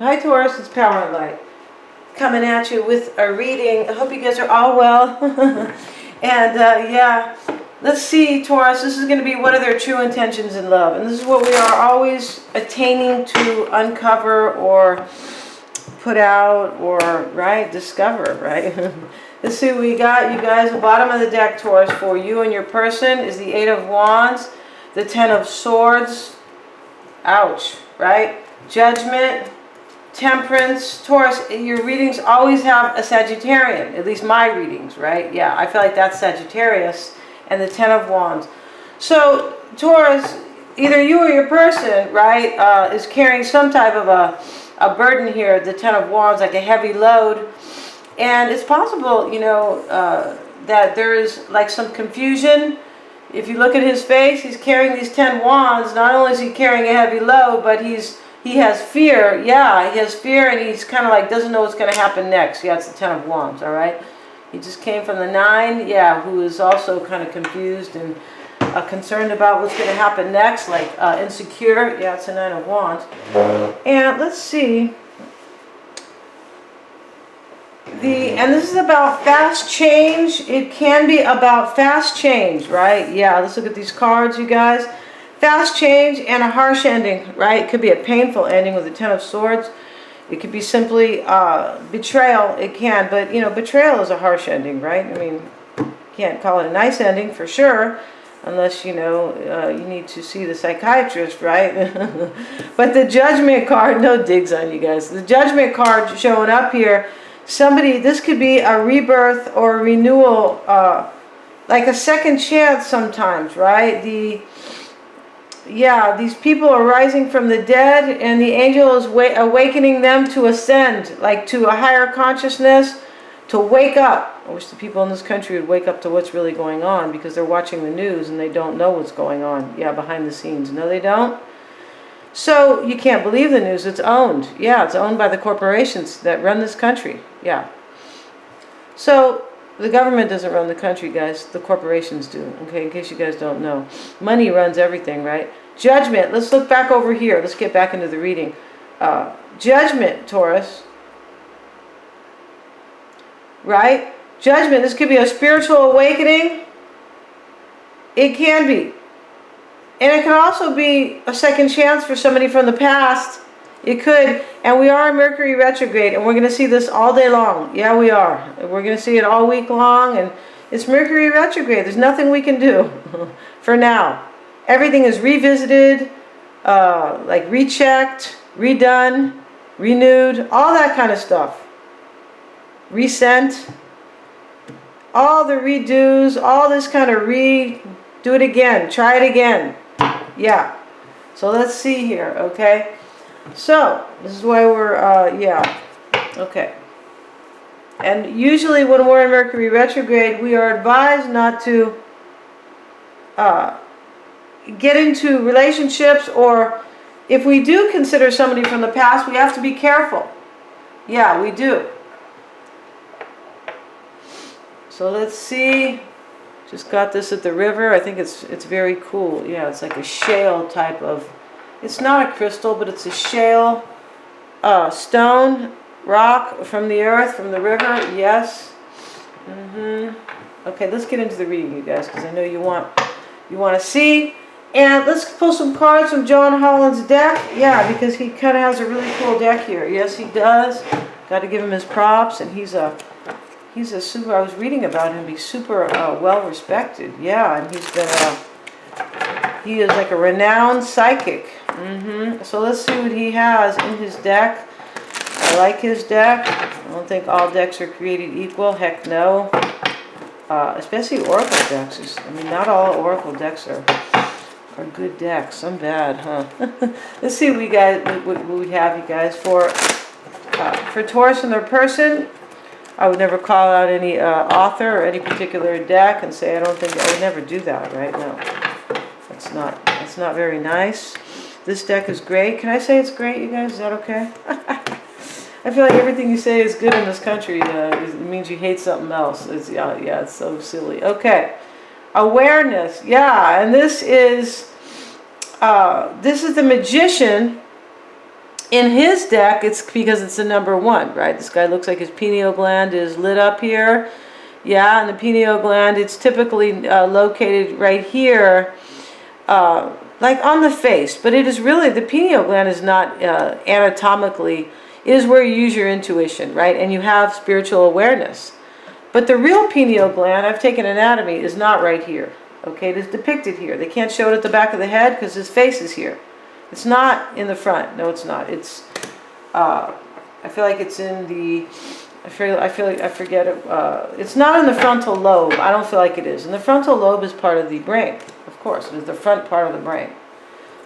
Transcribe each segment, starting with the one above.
Hi Taurus, it's Power and Light coming at you with a reading. I hope you guys are all well. And yeah, let's see, Taurus, this is going to be what are their true intentions in love. And this is what we are always attaining to uncover or put out or, right, discover, right? Let's see what we got, you guys. The bottom of the deck, Taurus, for you and your person is the Eight of Wands, the Ten of Swords, ouch, right? Judgment, Temperance. Taurus, your readings always have a Sagittarian, at least my readings, right? Yeah, I feel like that's Sagittarius, and the Ten of Wands. So, Taurus, either you or your person, right, is carrying some type of a burden here, the Ten of Wands, like a heavy load. And it's possible, you know, that there is like some confusion. If you look at his face, he's carrying these 10 wands. Not only is he carrying a heavy load, but he has fear. Yeah, he has fear, and he's kind of like doesn't know what's going to happen next. Yeah, it's the 10 of wands, all right? He just came from the 9, yeah, who is also kind of confused and concerned about what's going to happen next, like insecure. Yeah, it's the 9 of wands. And let's see. And this is about fast change. It can be about fast change, right? Yeah, let's look at these cards, you guys. Fast change and a harsh ending, right? It could be a painful ending with the Ten of Swords. It could be simply betrayal. It can, but you know, betrayal is a harsh ending, right? I mean, you can't call it a nice ending for sure, unless you know you need to see the psychiatrist, right? But the Judgment card, no digs on you guys. The Judgment card showing up here. Somebody, this could be a rebirth or a renewal, like a second chance sometimes, right? Yeah, these people are rising from the dead, and the angel is awakening them to ascend, like to a higher consciousness, to wake up. I wish the people in this country would wake up to what's really going on, because they're watching the news and they don't know what's going on. Yeah, behind the scenes. No, they don't. So you can't believe the news. It's owned. Yeah, it's owned by the corporations that run this country. Yeah. So the government doesn't run the country, guys. The corporations do. Okay, in case you guys don't know. Money runs everything, right? Judgment. Let's look back over here. Let's get back into the reading. Judgment, Taurus. Right? Judgment. This could be a spiritual awakening. It can be. And it can also be a second chance for somebody from the past. It could. And we are in Mercury retrograde, and we're going to see this all day long. Yeah, we are. We're going to see it all week long, and it's Mercury retrograde. There's nothing we can do for now. Everything is revisited, like rechecked, redone, renewed, all that kind of stuff. Resent, all the redos, all this kind of do it again, try it again. Yeah. So let's see here, okay? So, this is why we're, yeah. Okay. And usually when we're in Mercury retrograde, we are advised not to get into relationships, or if we do consider somebody from the past, we have to be careful. Yeah, we do. So let's see. Just got this at the river. I think it's very cool. Yeah, it's like a shale type of, it's not a crystal, but it's a shale stone, rock from the earth, from the river. Yes. Okay, let's get into the reading, you guys, because I know you want to see. And let's pull some cards from John Holland's deck. Yeah, because he kind of has a really cool deck here. Yes, he does. Got to give him his props, and he's a super, I was reading about him, he's super well respected. Yeah, and he is like a renowned psychic. So let's see what he has in his deck. I like his deck. I don't think all decks are created equal. Heck no. Especially oracle decks. I mean, not all oracle decks are good decks. Some bad, huh? Let's see what we have, you guys, for Taurus and their person. I would never call out any author or any particular deck and say I don't think, I would never do that, right? No, that's not very nice. This deck is great. Can I say it's great, you guys? Is that okay? I feel like everything you say is good in this country. It means you hate something else. Yeah, it's so silly. Okay, awareness. Yeah, and this is the Magician. In his deck, it's because it's the number 1, right? This guy looks like his pineal gland is lit up here. Yeah, and the pineal gland, it's typically located right here, like on the face. But it is really, the pineal gland is not anatomically, it is where you use your intuition, right? And you have spiritual awareness. But the real pineal gland, I've taken anatomy, is not right here. Okay, it is depicted here. They can't show it at the back of the head because his face is here. It's not in the front. No, it's not. It's, I feel like it's in the, I forget it. It's not in the frontal lobe. I don't feel like it is. And the frontal lobe is part of the brain. Of course, it is the front part of the brain.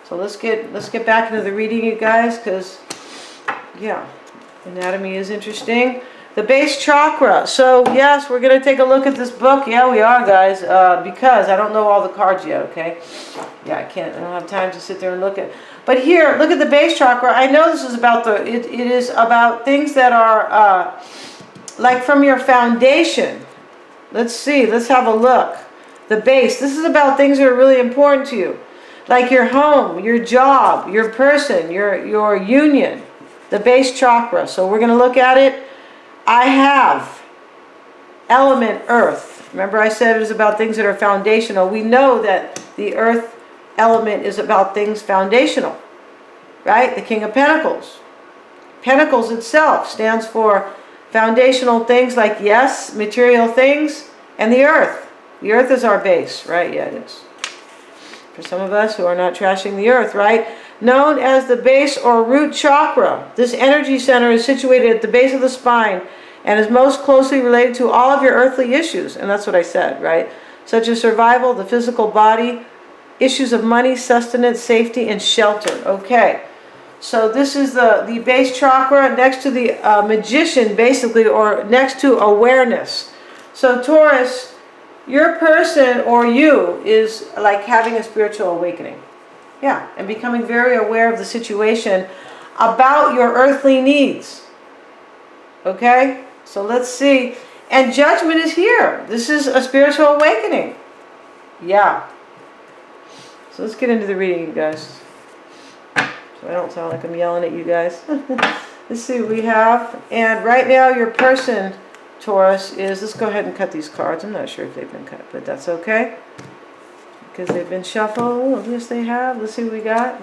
So let's get back into the reading, you guys, because, yeah, anatomy is interesting. The base chakra. So, yes, we're going to take a look at this book. Yeah, we are, guys, because I don't know all the cards yet, okay? Yeah, I don't have time to sit there and look at. But here, look at the base chakra. I know this is about it is about things that are like from your foundation. Let's see, let's have a look. The base, this is about things that are really important to you. Like your home, your job, your person, your union. The base chakra. So we're going to look at it. I have element earth. Remember I said it is about things that are foundational. We know that the earth element is about things foundational, right? The King of Pentacles. Pentacles itself stands for foundational things like, yes, material things, and the earth. The earth is our base, right? Yeah, it is. For some of us who are not trashing the earth, right? Known as the base or root chakra. This energy center is situated at the base of the spine and is most closely related to all of your earthly issues. And that's what I said, right? Such as survival, the physical body, issues of money, sustenance, safety, and shelter. Okay. So this is the base chakra next to the magician, basically, or next to awareness. So Taurus, your person or you is like having a spiritual awakening. Yeah, and becoming very aware of the situation about your earthly needs. Okay? So let's see. And judgment is here. This is a spiritual awakening. Yeah. So let's get into the reading, you guys. So I don't sound like I'm yelling at you guys. Let's see what we have. And right now your person, Taurus, is, let's go ahead and cut these cards. I'm not sure if they've been cut, but that's okay. Because they've been shuffled. Yes, they have. Let's see what we got.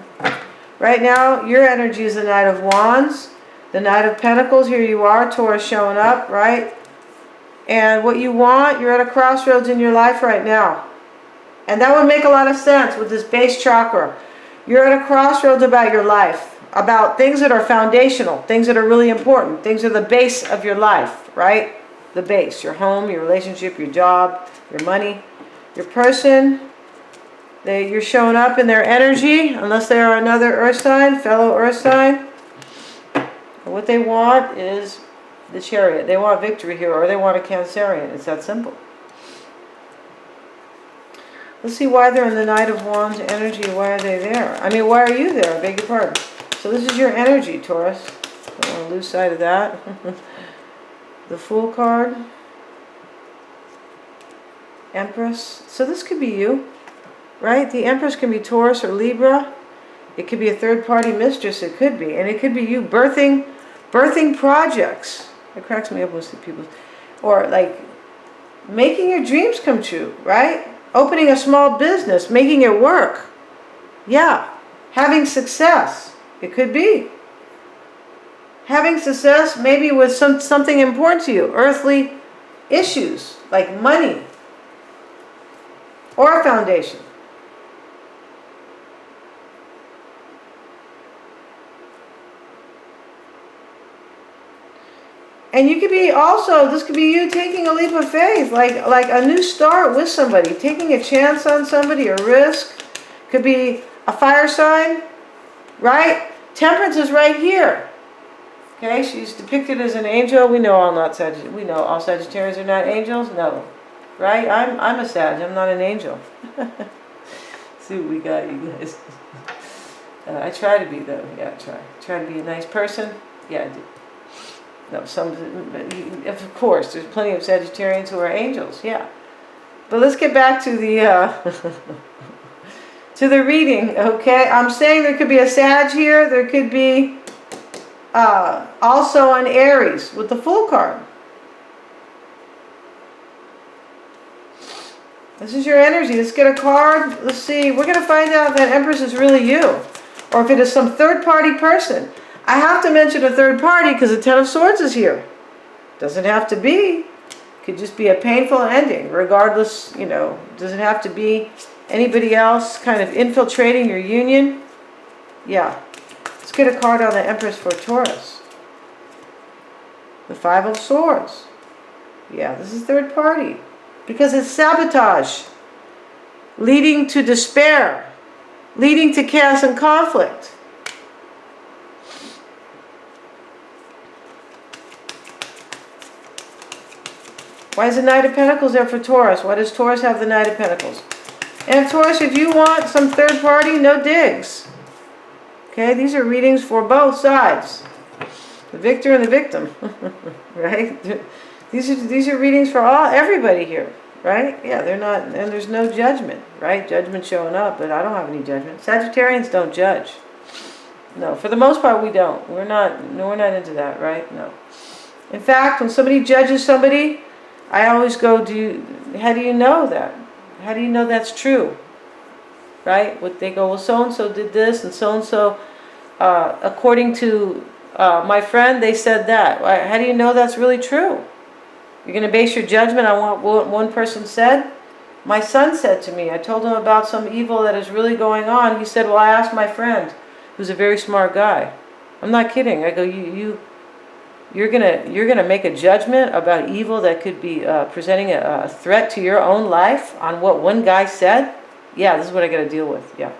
Right now, your energy is the Knight of Wands. The Knight of Pentacles. Here you are, Taurus, showing up, right? And what you want, you're at a crossroads in your life right now. And that would make a lot of sense with this base chakra. You're at a crossroads about your life. About things that are foundational. Things that are really important. Things that are the base of your life, right? The base. Your home, your relationship, your job, your money, your person. You're showing up in their energy, unless they are another earth sign, fellow earth sign. And what they want is the Chariot. They want victory here, or they want a Cancerian. It's that simple. Let's see why they're in the Knight of Wands energy. Why are they there? I mean, why are you there? I beg your pardon. So this is your energy, Taurus. Don't want to lose sight of that. The Fool card. Empress. So this could be you. Right? The Empress can be Taurus or Libra. It could be a third-party mistress. It could be. And it could be you birthing projects. It cracks me up when people... Or like making your dreams come true, right? Opening a small business, making it work. Yeah. Having success. It could be. Having success maybe with something important to you. Earthly issues like money. Or a foundation. And you could be also, this could be you taking a leap of faith, like a new start with somebody, taking a chance on somebody, a risk. Could be a fire sign, right? Temperance is right here. Okay, she's depicted as an angel. We know all Sagittarians are not angels. No, right? I'm a Sag. I'm not an angel. See what we got, you guys. I try to be though. Yeah, try to be a nice person. Yeah, I do. No, of course, there's plenty of Sagittarians who are angels, yeah. But let's get back to the to the reading, okay? I'm saying there could be a Sag here. There could be Also on Aries with the Fool card. This is your energy. Let's get a card. Let's see. We're going to find out if that Empress is really you, or if it is some third-party person. I have to mention a third party because the Ten of Swords is here. Doesn't have to be. Could just be a painful ending. Regardless, you know, doesn't have to be anybody else kind of infiltrating your union. Yeah. Let's get a card on the Empress for Taurus. The Five of Swords. Yeah, this is third party. Because it's sabotage, leading to despair, leading to chaos and conflict. Why is the Knight of Pentacles there for Taurus? Why does Taurus have the Knight of Pentacles? And Taurus, if you want some third party, no digs. Okay, these are readings for both sides. The victor and the victim, right? These are readings for everybody here, right? Yeah, they're not, and there's no judgment, right? Judgment showing up, but I don't have any judgment. Sagittarians don't judge. No, for the most part, we don't. We're not into that, right? No. In fact, when somebody judges somebody, I always go, how do you know that? How do you know that's true? Right? They go, well, so-and-so did this, and so-and-so, according to my friend, they said that. How do you know that's really true? You're going to base your judgment on what one person said? My son said to me, I told him about some evil that is really going on. He said, well, I asked my friend, who's a very smart guy. I'm not kidding. I go, you're gonna make a judgment about evil that could be presenting a threat to your own life on what one guy said? Yeah, this is what I got to deal with. Yeah.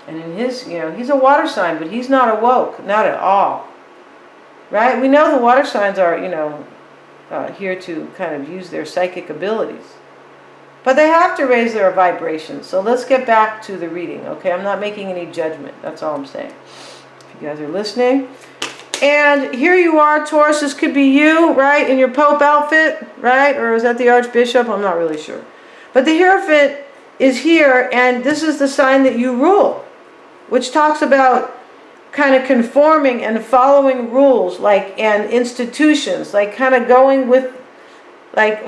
And in his, he's a water sign, but he's not awoke, not at all. Right? We know the water signs are, here to kind of use their psychic abilities. But they have to raise their vibration. So let's get back to the reading, okay? I'm not making any judgment. That's all I'm saying. If you guys are listening. And here you are, Taurus. This could be you, right? In your Pope outfit, right? Or is that the Archbishop? I'm not really sure. But the Hierophant is here, and this is the sign that you rule, which talks about kind of conforming and following rules, and institutions, kind of going with,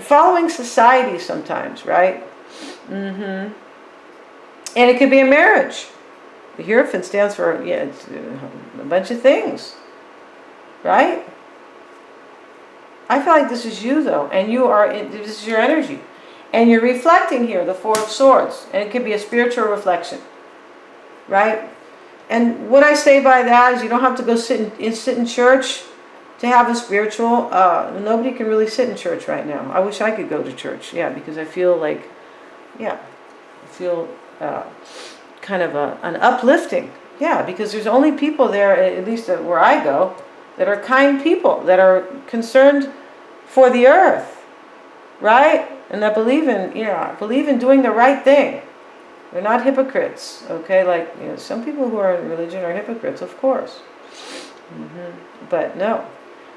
following society sometimes, right? And it could be a marriage. The Hierophant stands for, it's a bunch of things, right? I feel like this is you, though, and this is your energy. And you're reflecting here, the Four of Swords, and it could be a spiritual reflection, right? And what I say by that is you don't have to go sit in church to have a spiritual. Nobody can really sit in church right now. I wish I could go to church, because I feel like, kind of an uplifting, because there's only people there, at least where I go, that are kind people, that are concerned for the earth, right? And that believe in doing the right thing. They're not hypocrites, okay? Some people who are in religion are hypocrites, of course. But no.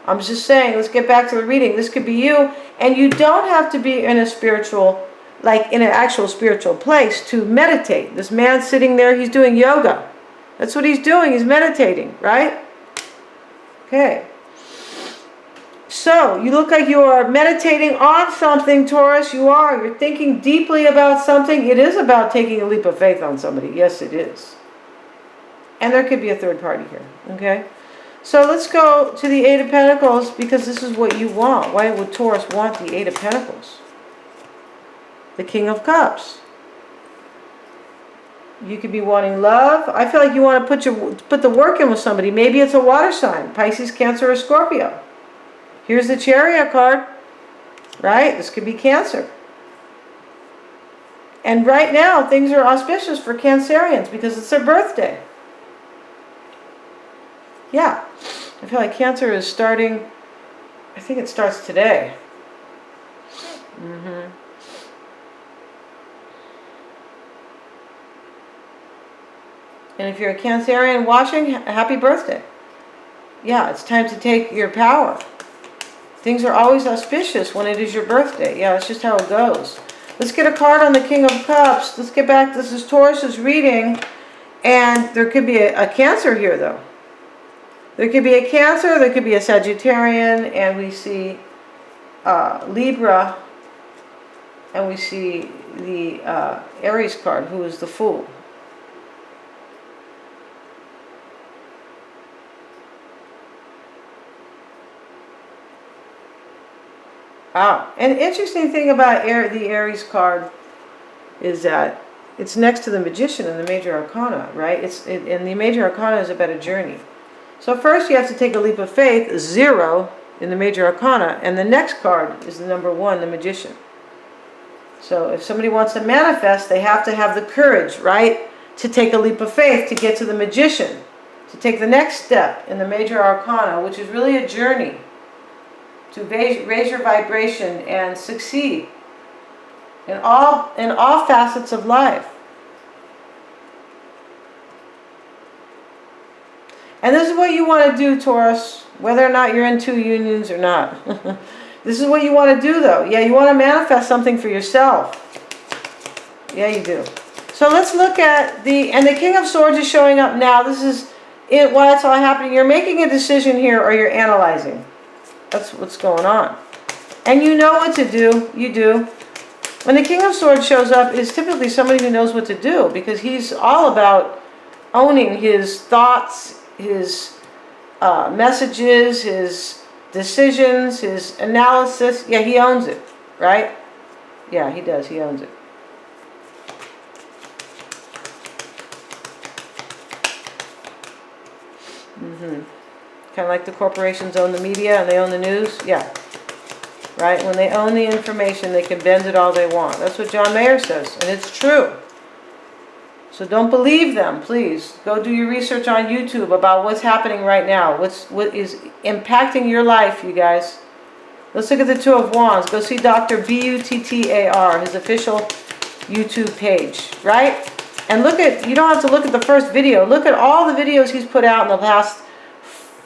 I'm just saying, let's get back to the reading. This could be you, and you don't have to be in a spiritual, in an actual spiritual place to meditate. This man sitting there, he's doing yoga. That's what he's doing. He's meditating, right? Okay. So, you look like you are meditating on something, Taurus. You are. You're thinking deeply about something. It is about taking a leap of faith on somebody. Yes, it is. And there could be a third party here. Okay? So, let's go to the Eight of Pentacles, because this is what you want. Why would Taurus want the Eight of Pentacles? The King of Cups. You could be wanting love. I feel like you want to put the work in with somebody. Maybe it's a water sign. Pisces, Cancer, or Scorpio. Here's the Chariot card, right? This could be Cancer. And right now, things are auspicious for Cancerians because it's their birthday. Yeah. I feel like Cancer is starting, I think it starts today. And if you're a Cancerian watching, happy birthday. Yeah, it's time to take your power. Things are always auspicious when it is your birthday. Yeah, that's just how it goes. Let's get a card on the King of Cups. Let's get back. This is Taurus's reading. And there could be a Cancer here, though. There could be a Cancer, there could be a Sagittarian, and we see Libra, and we see the Aries card, who is the Fool. Wow. An interesting thing about the Aries card is that it's next to the Magician in the Major Arcana, right? And the Major Arcana is about a journey. So first you have to take a leap of faith, 0 in the Major Arcana, and the next card is the number 1, the Magician. So if somebody wants to manifest, they have to have the courage, right, to take a leap of faith to get to the Magician, to take the next step in the Major Arcana, which is really a journey to raise your vibration and succeed in all facets of life. And this is what you want to do, Taurus, whether or not you're in 2 unions or not. This is what you want to do, though. Yeah, you want to manifest something for yourself. Yeah, you do. So let's look at and the King of Swords is showing up now. This is why it's all happening. You're making a decision here, or you're analyzing. That's what's going on. And you know what to do. You do. When the King of Swords shows up, is typically somebody who knows what to do, because he's all about owning his thoughts, his messages, his decisions, his analysis. Yeah, he owns it, right? Yeah, he does. He owns it. Kind of like the corporations own the media and they own the news. Yeah. Right? When they own the information, they can bend it all they want. That's what John Mayer says, and it's true. So don't believe them, please. Go do your research on YouTube about what's happening right now. What is impacting your life, you guys. Let's look at the 2 of Wands. Go see Dr. Buttar, his official YouTube page, right? And you don't have to look at the first video. Look at all the videos he's put out in the past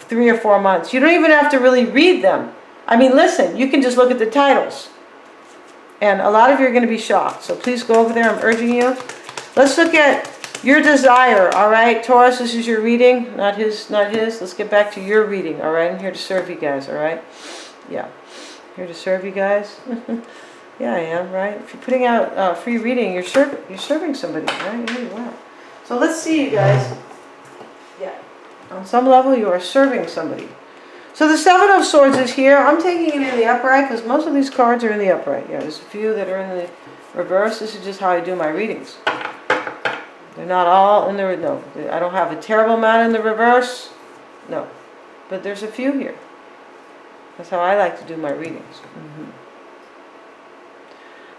3 or 4 months. You don't even have to really read them. I mean, listen, you can just look at the titles. And a lot of you are going to be shocked. So please go over there. I'm urging you. Let's look at your desire, all right? Taurus, this is your reading, not his. Let's get back to your reading, all right? I'm here to serve you guys, all right? Yeah. Here to serve you guys. Yeah, I am, right? If you're putting out free reading, you're serving somebody, right? Yeah, you are. So let's see, you guys. Yeah. On some level, you are serving somebody. So the 7 of Swords is here. I'm taking it in the upright because most of these cards are in the upright. Yeah, there's a few that are in the reverse. This is just how I do my readings. They're not all in the, no. I don't have a terrible amount in the reverse. No. But there's a few here. That's how I like to do my readings.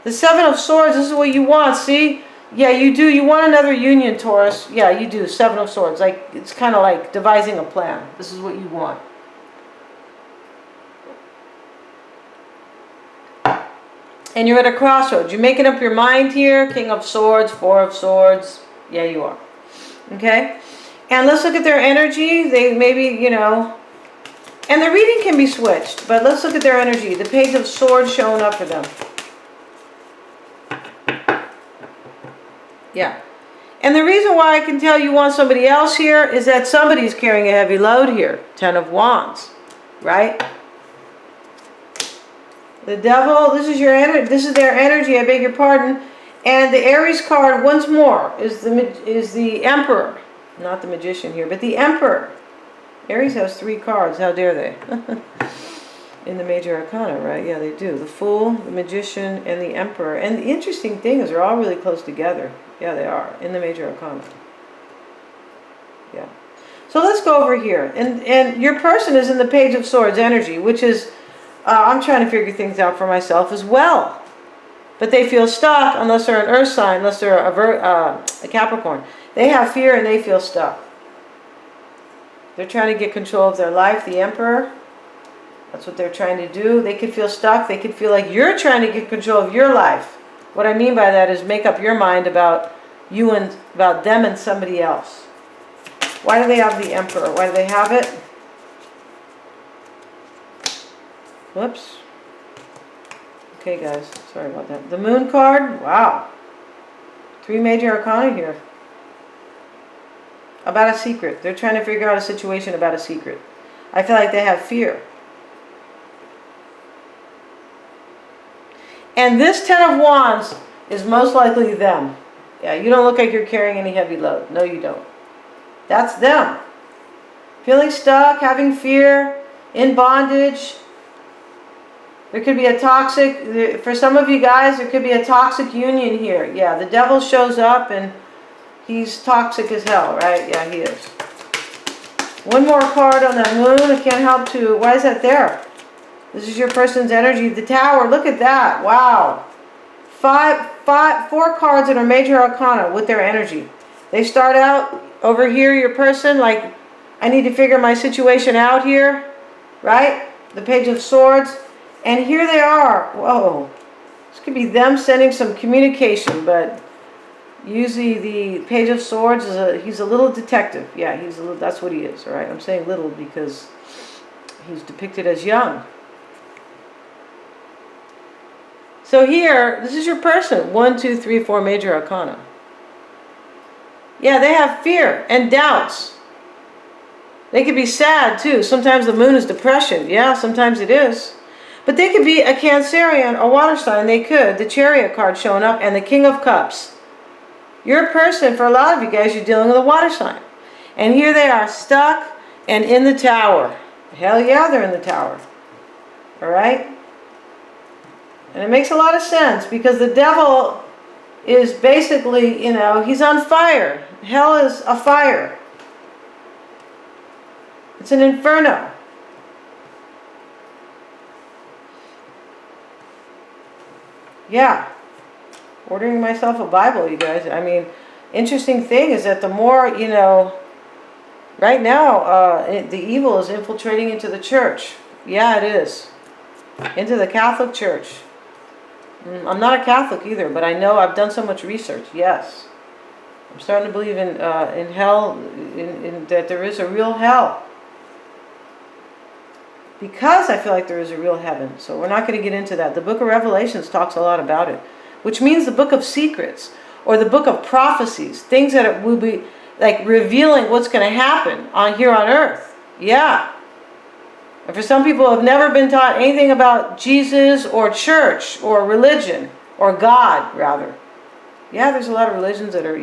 The 7 of Swords, this is what you want, see? Yeah, you do. You want another union, Taurus. Yeah, you do. 7 of Swords. Like, it's kind of like devising a plan. This is what you want. And you're at a crossroads. You're making up your mind here. King of Swords, 4 of Swords. Yeah, you are. Okay? And let's look at their energy. They maybe, you know, and the reading can be switched, but let's look at their energy. The Page of Swords showing up for them. Yeah. And the reason why I can tell you want somebody else here is that somebody's carrying a heavy load here. 10 of Wands. Right? The Devil, this is your energy. This is their energy, I beg your pardon. And the Aries card, once more, is the Emperor. Not the Magician here, but the Emperor. Aries has 3 cards. How dare they? In the Major Arcana, right? Yeah, they do. The Fool, the Magician, and the Emperor. And the interesting thing is they're all really close together. Yeah, they are. In the Major Arcana. Yeah. So let's go over here. And your person is in the Page of Swords energy, which is, I'm trying to figure things out for myself as well. But they feel stuck unless they're an Earth sign, unless they're a Capricorn. They have fear and they feel stuck. They're trying to get control of their life. The Emperor, that's what they're trying to do. They could feel stuck. They could feel like you're trying to get control of your life. What I mean by that is make up your mind about you and about them and somebody else. Why do they have the Emperor? Why do they have it? Whoops. Okay, guys. Sorry about that. The Moon card. Wow. 3 Major Arcana here. about a secret. They're trying to figure out a situation about a secret. I feel like they have fear. And this Ten of Wands is most likely them. Yeah, you don't look like you're carrying any heavy load. No, you don't. That's them. Feeling stuck, having fear, in bondage. There could be a toxic, for some of you guys, there could be a toxic union here. Yeah, the devil shows up and he's toxic as hell, right? Yeah, he is. One more card on that moon. I can't help to, why is that there? This is your person's energy. The Tower, look at that. Wow. Four cards that are major arcana with their energy. They start out over here, your person, like, I need to figure my situation out here, right? The Page of Swords. And here they are. Whoa. This could be them sending some communication, but usually the Page of Swords is he's a little detective. Yeah, that's what he is, all right? I'm saying little because he's depicted as young. So here, this is your person. 1, 2, 3, 4 major arcana. Yeah, they have fear and doubts. They could be sad too. Sometimes the moon is depression. Yeah, sometimes it is. But they could be a Cancerian, a water sign. They could. The Chariot card showing up and the King of Cups. You're a person, for a lot of you guys, you're dealing with a water sign. And here they are, stuck and in the Tower. Hell yeah, they're in the Tower. All right? And it makes a lot of sense because the devil is basically, you know, he's on fire. Hell is a fire. It's an inferno. Yeah. Ordering myself a Bible, you guys. I mean, interesting thing is that the more, you know, right now, the evil is infiltrating into the church. Yeah, it is. Into the Catholic Church. I'm not a Catholic either, but I know I've done so much research. Yes. I'm starting to believe in hell, in that there is a real hell. Because I feel like there is a real heaven. So we're not going to get into that. The book of Revelations talks a lot about it. Which means the book of secrets. Or the book of prophecies. Things that will be like revealing what's going to happen here on earth. Yeah. And for some people who have never been taught anything about Jesus or church or religion. Or God, rather. Yeah, there's a lot of religions that are,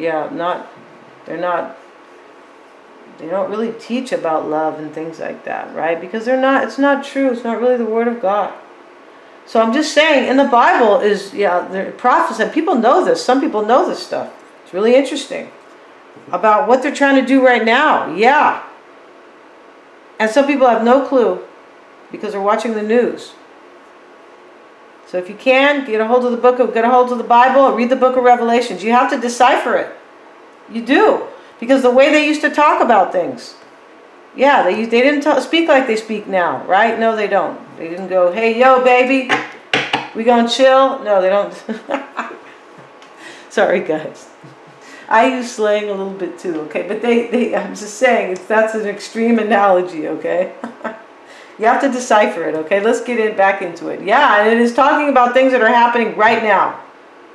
they don't really teach about love and things like that, right? Because it's not true. It's not really the Word of God. So I'm just saying, in the Bible is, the prophets, and people know this. Some people know this stuff. It's really interesting. About what they're trying to do right now. Yeah. And some people have no clue because they're watching the news. So if you can, get a hold of the Bible, read the book of Revelations. You have to decipher it. You do. Because the way they used to talk about things. Yeah, they didn't speak like they speak now, right? No, they don't. They didn't go, hey, yo, baby, we gonna chill? No, they don't. Sorry, guys. I use slang a little bit too, okay? But I'm just saying, that's an extreme analogy, okay? You have to decipher it, okay? Let's get back into it. Yeah, and it is talking about things that are happening right now.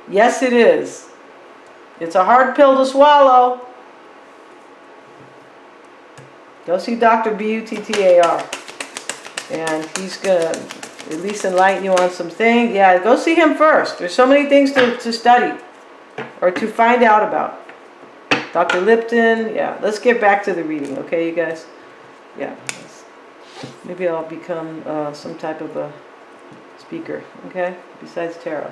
Yes, it is. It's a hard pill to swallow. Go see Dr. Buttar. And he's going to at least enlighten you on some things. Yeah, go see him first. There's so many things to study or to find out about. Dr. Lipton. Yeah, let's get back to the reading, okay, you guys? Yeah. Maybe I'll become some type of a speaker, okay? Besides tarot.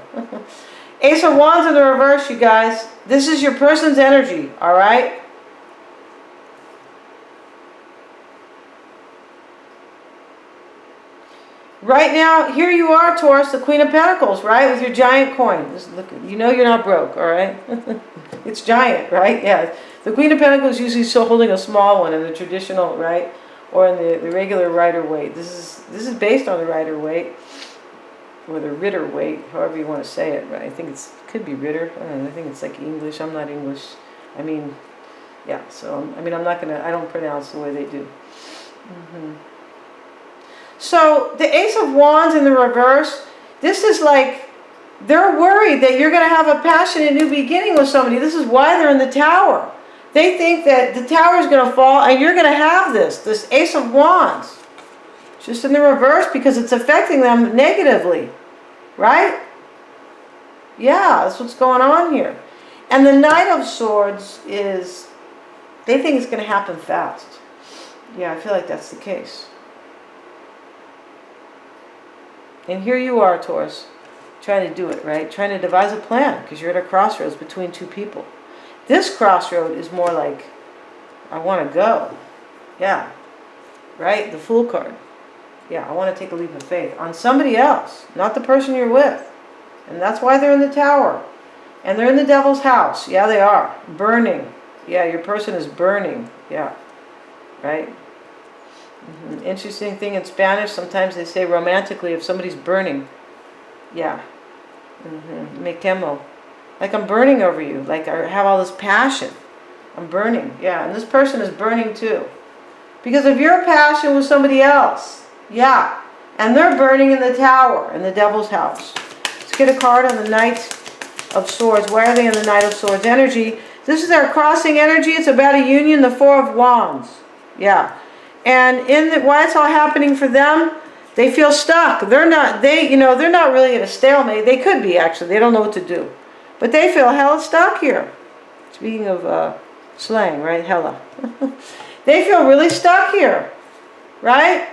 Ace of Wands in the reverse, you guys. This is your person's energy, all right? Right now, here you are, Taurus, the Queen of Pentacles, right? With your giant coin. Look, you know you're not broke, all right? It's giant, right? Yeah. The Queen of Pentacles is usually still holding a small one in the traditional, right? Or in the regular Rider-Waite. This is based on the Rider-Waite. Or the Ritter-Waite, however you want to say it, right? I think it could be Ritter. I don't know, I think it's like English. I'm not English. I mean, yeah, so, I mean, I don't pronounce the way they do. So, the Ace of Wands in the reverse, this is like, they're worried that you're going to have a passionate new beginning with somebody. This is why they're in the Tower. They think that the tower is going to fall and you're going to have this Ace of Wands. It's just in the reverse because it's affecting them negatively. Right? Yeah, that's what's going on here. And the Knight of Swords is, they think it's going to happen fast. Yeah, I feel like that's the case. And here you are, Taurus, trying to do it, right? Trying to devise a plan because you're at a crossroads between two people. This crossroad is more like, I want to go. Yeah, right? The Fool card. Yeah, I want to take a leap of faith on somebody else, not the person you're with. And that's why they're in the tower. And they're in the devil's house. Yeah, they are. Burning. Yeah, your person is burning. Yeah, right? Interesting thing in Spanish, sometimes they say romantically if somebody's burning. Yeah. Me quemo. Like I'm burning over you. Like I have all this passion. I'm burning. Yeah, and this person is burning too. Because of your passion with somebody else. Yeah. And they're burning in the tower, in the devil's house. Let's get a card on the Knight of Swords. Why are they in the Knight of Swords energy? This is our crossing energy. It's about a union, the Four of Wands. Yeah. And why it's all happening for them, they feel stuck. They're not really at a stalemate. They could be, actually. They don't know what to do. But they feel hella stuck here. Speaking of slang, right? Hella. They feel really stuck here. Right?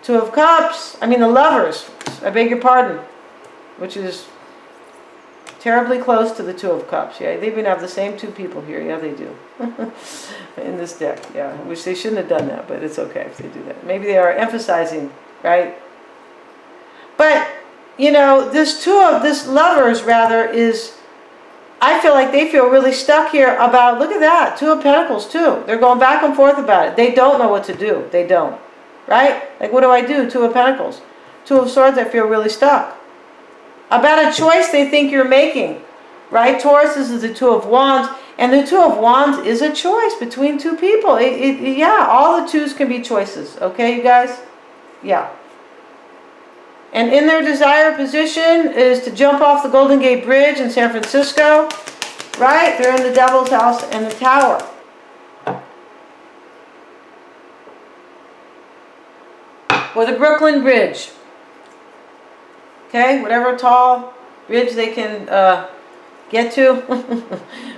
Two of Cups. I mean the Lovers. I beg your pardon. Which is terribly close to the Two of Cups. Yeah, they even have the same two people here. Yeah, they do. In this deck. Yeah, which they shouldn't have done that, but it's okay if they do that. Maybe they are emphasizing, right? But, you know, this Lovers, rather, is, I feel like they feel really stuck here about, look at that, Two of Pentacles, too. They're going back and forth about it. They don't know what to do. They don't. Right? Like, what do I do? Two of Pentacles. Two of Swords, I feel really stuck. About a choice they think you're making. Right? Taurus is the Two of Wands. And the Two of Wands is a choice between two people. Yeah, all the twos can be choices. Okay, you guys? Yeah. And in their desired position is to jump off the Golden Gate Bridge in San Francisco. Right? They're in the devil's house and the tower. Or the Brooklyn Bridge. Okay? Whatever tall bridge they can get to.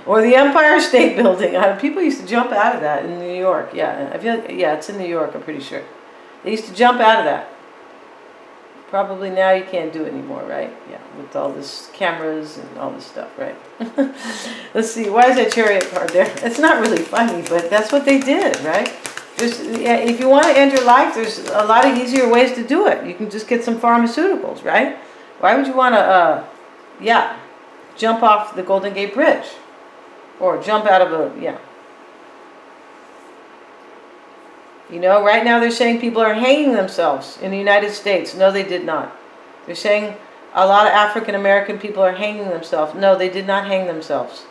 Or the Empire State Building. People used to jump out of that in New York. Yeah, I feel like, yeah, it's in New York, I'm pretty sure. They used to jump out of that. Probably now you can't do it anymore, right? Yeah, with all this cameras and all this stuff, right? Let's see, why is that Chariot card there? It's not really funny, but that's what they did, right? If you want to end your life, there's a lot of easier ways to do it. You can just get some pharmaceuticals, right? Why would you want to, jump off the Golden Gate Bridge? Or jump out of a, yeah. You know, right now they're saying people are hanging themselves in the United States. No, they did not. They're saying a lot of African American people are hanging themselves. No, they did not hang themselves.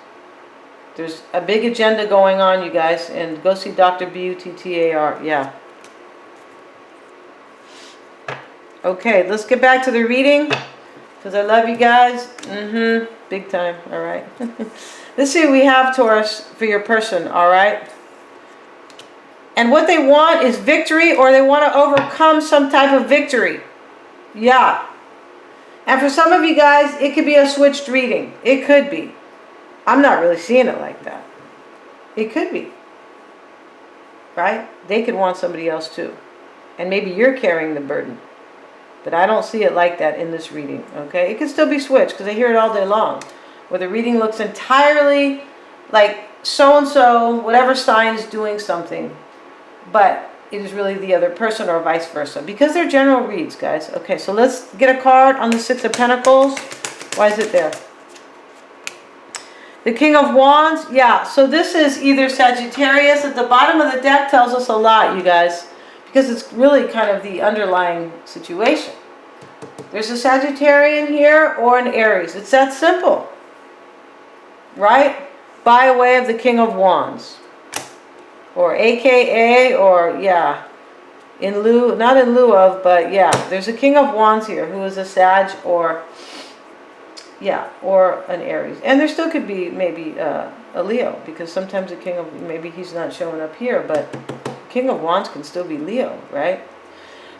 There's a big agenda going on, you guys. And go see Dr. Buttar. Yeah. Okay, let's get back to the reading. Because I love you guys. Big time. All right. Let's see what we have, Taurus, for your person. All right. And what they want is victory, or they want to overcome some type of victory. Yeah. And for some of you guys, it could be a switched reading. It could be. I'm not really seeing it like that. It could be. Right? They could want somebody else too. And maybe you're carrying the burden. But I don't see it like that in this reading. Okay? It could still be switched, because I hear it all day long. Where the reading looks entirely like so-and-so, whatever sign is doing something. But it is really the other person, or vice versa. Because they're general reads, guys. Okay, so let's get a card on the Six of Pentacles. Why is it there? The King of Wands. Yeah, so this is either Sagittarius. At the bottom of the deck tells us a lot, you guys. Because it's really kind of the underlying situation. There's a Sagittarian here or an Aries. It's that simple. Right? By way of the King of Wands. Or AKA, or yeah, in lieu, not in lieu of, but yeah, there's a King of Wands here who is a Sag, or yeah, or an Aries. And there still could be maybe a a Leo, because sometimes the King of, maybe he's not showing up here, but King of Wands can still be Leo, right?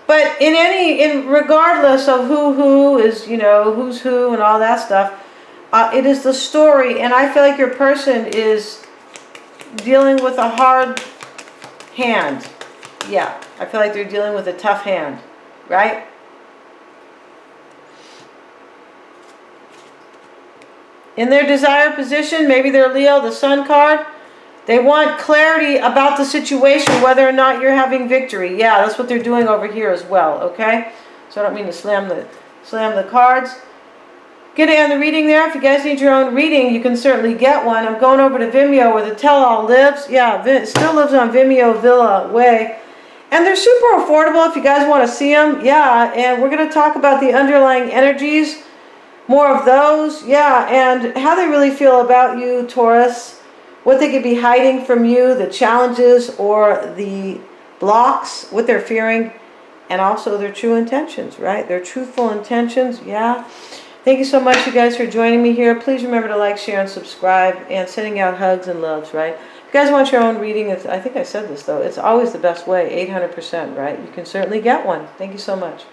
But regardless of who is, you know, who's who and all that stuff, it is the story, and I feel like your person is dealing with a hard hand. Yeah, I feel like they're dealing with a tough hand, right? In their desired position, maybe they're Leo, the Sun card. They want clarity about the situation, whether or not you're having victory. Yeah, that's what they're doing over here as well, okay? So I don't mean to slam the cards. Get to end the reading there. If you guys need your own reading, you can certainly get one. I'm going over to Vimeo where the tell-all lives. Yeah, it still lives on Vimeo Villa Way. And they're super affordable if you guys want to see them. Yeah, and we're going to talk about the underlying energies. More of those, yeah, and how they really feel about you, Taurus. What they could be hiding from you, the challenges or the blocks, what they're fearing, and also their true intentions, right? Their truthful intentions, yeah. Thank you so much, you guys, for joining me here. Please remember to like, share, and subscribe, and sending out hugs and loves, right? If you guys want your own reading, I think I said this, though. It's always the best way, 800%, right? You can certainly get one. Thank you so much.